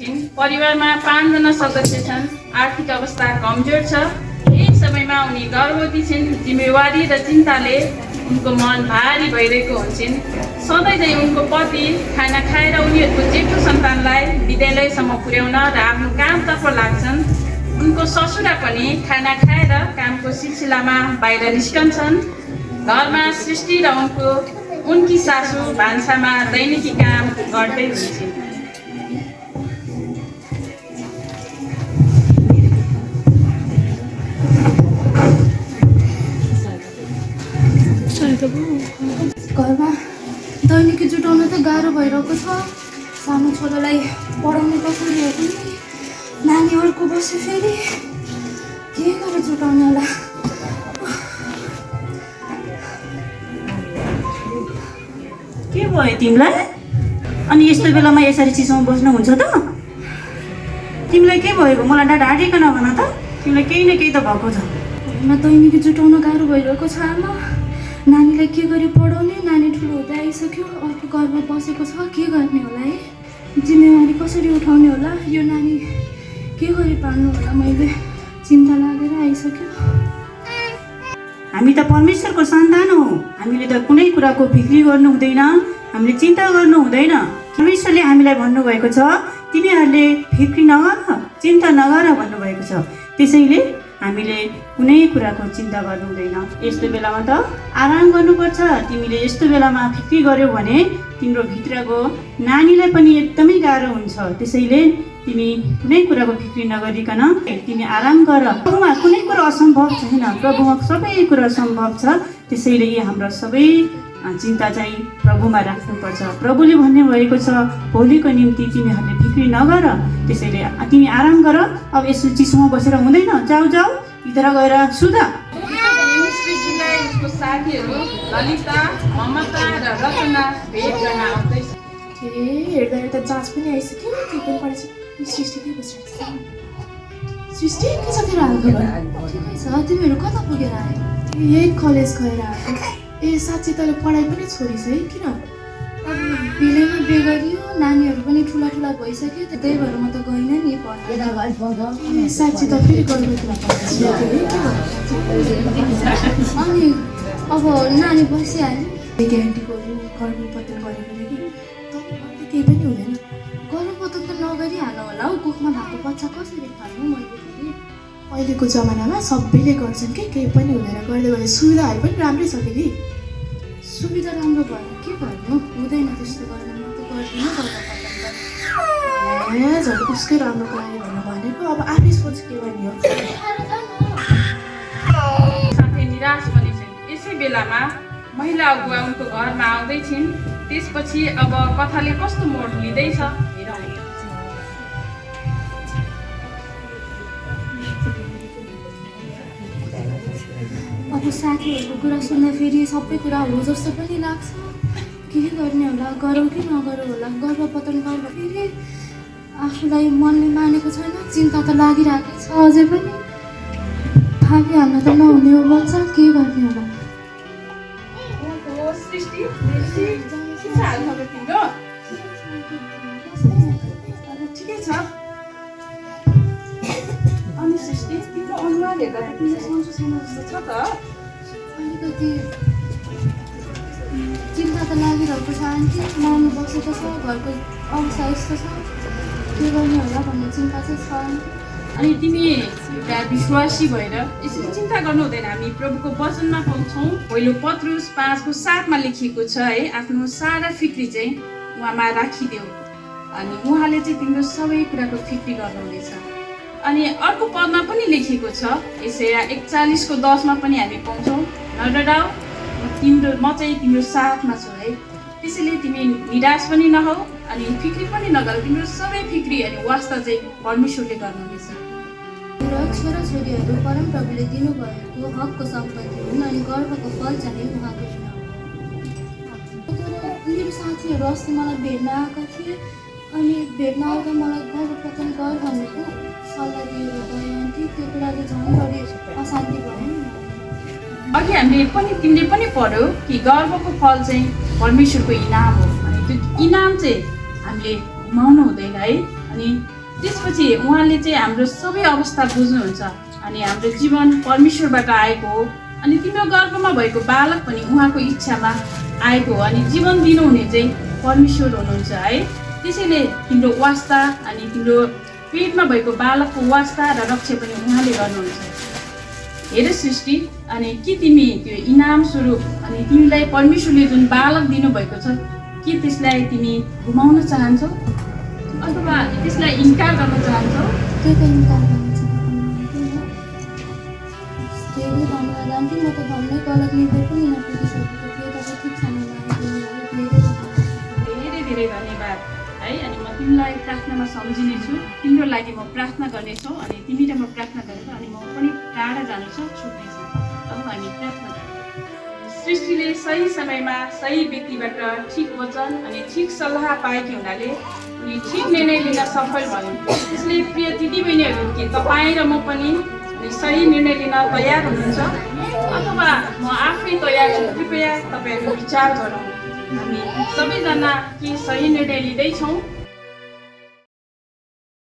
परिवारमा 5 जना सदस्य छन्। आर्थिक अवस्था कमजोर छ। यही समयमा उनी गर्भवती छिन्। जिम्मेवारी र चिन्ताले उनको मन भारी भइरहेको हुन्छन्। सधैँ चाहिँ उनको पति खाना खाएर उनीहरूको जेठो सन्तानलाई विद्यालयसम्म पुर्याउन र आफ्नो कामतर्फ लाग्छन्। उनको ससुरा पनि खाना खाएर कामको सिलसिलामा बाहिर निस्कन्छन्। घरमा सृष्टि र उनकी सासू भान्सामा दैनिकी काम गर्दै हुन्छन्। घरमा दैनिकी जुटाउन त गाह्रो भइरहेको छ। सानो छोरालाई पढाउने कसरी हो पनि नानी अर्को बस्यो, फेरि के गरेर जुटाउने होला। के भयो तिमीलाई? अनि यस्तो बेलामा यसरी चिसोमा बस्नुहुन्छ त? तिमीलाई के भएको? मलाई ढाँटिकन भन त। तिमीलाई केही न केही त भएको छ। घरमा दैनिकी जुटाउन गाह्रो भइरहेको छ आमा। नानीलाई के गरी पढाउने? नानी ठुलो हुँदै आइसक्यो, अर्को घरमा बसेको छ। के गर्ने होला है? जिम्मेवारी कसरी उठाउने होला? यो नानी के गरी पाल्नु होला? मैले चिन्ता लागेर आइसक्यो। हामी त परमेश्वरको सन्तान हो। हामीले त कुनै कुराको फिक्री गर्नु हुँदैन, हामीले चिन्ता गर्नु हुँदैन। परमेश्वरले हामीलाई भन्नुभएको छ, तिमीहरूले फिक्री नगर, चिन्ता नगर भन्नुभएको छ। त्यसैले हामीले कुनै कुराको चिन्ता गर्नु हुँदैन। यस्तो बेलामा त आराम गर्नुपर्छ। तिमीले यस्तो बेलामा फिक्री गर्यौ भने तिम्रो भित्रको नानीलाई पनि एकदमै गाह्रो हुन्छ। त्यसैले तिमी कुनै कुराको फिक्री नगरिकन तिमी आराम गर। प्रभुमा कुनै कुरा असम्भव छैन, प्रभुमा सबै कुरा सम्भव छ। त्यसैले हाम्रो सबै चिन्ता चाहिँ प्रभुमा राख्नुपर्छ। प्रभुले भन्नुभएको छ, भोलिको निम्ति तिमीहरूले फिक्री नगर। त्यसैले तिमी आराम गर। अब यसो चिसोमा बसेर हुँदैन। जाऊ भित्र गएर सुत। सृष्टिलाई उसको साथीहरू ललिता, ममता र रचना भेट गर्न आउँदैछ। हेर्दा हेर्दा जाँच पनि आइसक्यो। के पनि पढेछ? सृष्टि के बसिरहेको छ? सृष्टि के छ तेरो हालखबर? ठिकै छ। तिमीहरू कता पुगेर आयो? यही कलेज गएर आएको। ए साँच्ची तैँले पढाइ पनि छोडिस् है? किन? अब बेलैमा बे गरियो, नानीहरू पनि ठुला भइसक्यो। त्यही भएर म त गइनँ नि पढ्न। ए साँच्ची त फेरि गर्भवती अनि अब नानी बसिहाल्यो। ग्यारेन्टीको गर्भपतन गरेको कि तपाईँले केही पनि हुँदैन। गर्भपतन त नगरिहाल्नु होला हौ। कुखमा भएको बच्चा कसरी खानु? मैले फेरि अहिलेको जमानामा सबैले गर्छन् कि केही पनि हुँदैन। गर्दै सुविधाहरू पनि राम्रै छ फेरि। सुविधा राम्रो भएर के गर्नु? हुँदैन त्यस्तो गर्न। म त गर्दिनँ गर्भपतन त। ए झन् उसकै राम्रो पायो भनेको। अब आफै सोच के गर्ने हो। साथै निराश पनि छिन्। यसै बेलामा महिला अगुवा उनको घरमा आउँदैछिन्। त्यसपछि अब कथाले कस्तो मोड लिँदैछ हेरौँ। अब साथीहरूको कुरा सुन्दा फेरि सबै कुरा हो जस्तो पनि लाग्छ। के गर्ने होला? गरौँ कि नगरौँ होला? गर्भपतन गर्दा फेरि आफूलाई मनले मानेको छैन। चिन्ता त लागिरहेकै छ अझै पनि। थापिहाल्न त नहुने हो बच्चा। के गर्ने होला? सृष्टि के छ हालखबर तिम्रो? ठिकै छ। अनि सृष्टि तिम्रो अनुहार हेर्दा त तिम्रो सन्चो छैन जस्तो छ त। अलिकति चिन्ता त लागिरहेको छ आन्टी। नानी बसेको छ, घरको अवस्था यस्तो छ। के गर्ने होला भन्ने चिन्ता चाहिँ छ आन्टी। अनि तिमी एउटा विश्वासी भएर यसरी चिन्ता गर्नु हुँदैन। हामी प्रभुको वचनमा पाउँछौँ। पहिलो पत्रुस 5:7 लेखिएको छ है, आफ्नो सारा फिक्री चाहिँ उहाँमा राखिदेऊ अनि उहाँले चाहिँ तिम्रो सबै कुराको फिक्री गर्नुहुनेछ। अनि अर्को पदमा पनि लेखिएको छ, यसाया 41:10 पनि हामी पाउँछौँ, नडराऊ म चाहिँ तिम्रो साथमा छु है। त्यसैले तिमी निराश पनि नहौ अनि फिक्री पनि नगर। तिम्रो सबै फिक्री अनि वास्ता चाहिँ परमेश्वरले गर्नुहुनेछ। र छोराछोरीहरू परमप्रभुले दिनुभएको हकको सम्पत्ति हुन् अनि गर्वको फल चाहिँ उहाँको हो। मेरो साथीहरू अस्ति मलाई भेट्न आएका थिए। अनि भेट्न आउँदा मलाई गर्भपतन गर भनेको सल्लाह दिएर गए आन्टी। त्यो कुराले झन् बढी अशान्ति भयो नि। अघि तिमीले पनि पढ्यौ कि गर्वको फल चाहिँ परमेश्वरको इनाम हो। अनि त्यो इनाम चाहिँ हामीले गुमाउनु हुँदैन है। अनि त्यसपछि उहाँले चाहिँ हाम्रो सबै अवस्था बुझ्नुहुन्छ अनि हाम्रो जीवन परमेश्वरबाट आएको हो अनि तिम्रो गर्भमा भएको बालक पनि उहाँको इच्छामा आएको हो अनि जीवन दिनुहुने चाहिँ परमेश्वर हुनुहुन्छ है। त्यसैले तिम्रो वास्ता अनि तिम्रो पेटमा भएको बालकको वास्ता र रक्षा पनि उहाँले गर्नुहुन्छ। हेर सृष्टि, अनि के तिमी त्यो इनाम स्वरूप अनि तिमीलाई परमेश्वरले जुन बालक दिनुभएको छ के त्यसलाई तिमी गुमाउन चाहन्छौ अथवा त्यसलाई इन्कार गर्न चाहन्छौ? त्यो त इन्कार गर्न चाहन्छु। धेरै धन्यवाद आन्टी, म त भन्नै गलत निर्णय पनि नपुगिसकेको थिएँ। तपाईँ ठिक समयमा आइदिनु धेरै धेरै धन्यवाद है। अनि म तिमीलाई प्रार्थनामा सम्झिनेछु, तिम्रो लागि म प्रार्थना गर्नेछौँ अनि तिमी र म प्रार्थना गर्छौँ अनि म पनि टाढा जानेछु, छुट्नेछु। अब हामी प्रार्थना गरौँ। सृष्टिले सही समयमा सही व्यक्तिबाट ठिक वचन अनि ठिक सल्लाह पाएकी हुनाले उनी ठिक निर्णय लिन सफल भयो। त्यसले प्रिय दिदीबहिनीहरू के तपाईँ र म पनि सही निर्णय लिन तयार हुनुहुन्छ अथवा म आफै तयार छु? कृपया तपाईँहरू विचार गरौँ। हामी सबैजना के सही निर्णय लिँदैछौँ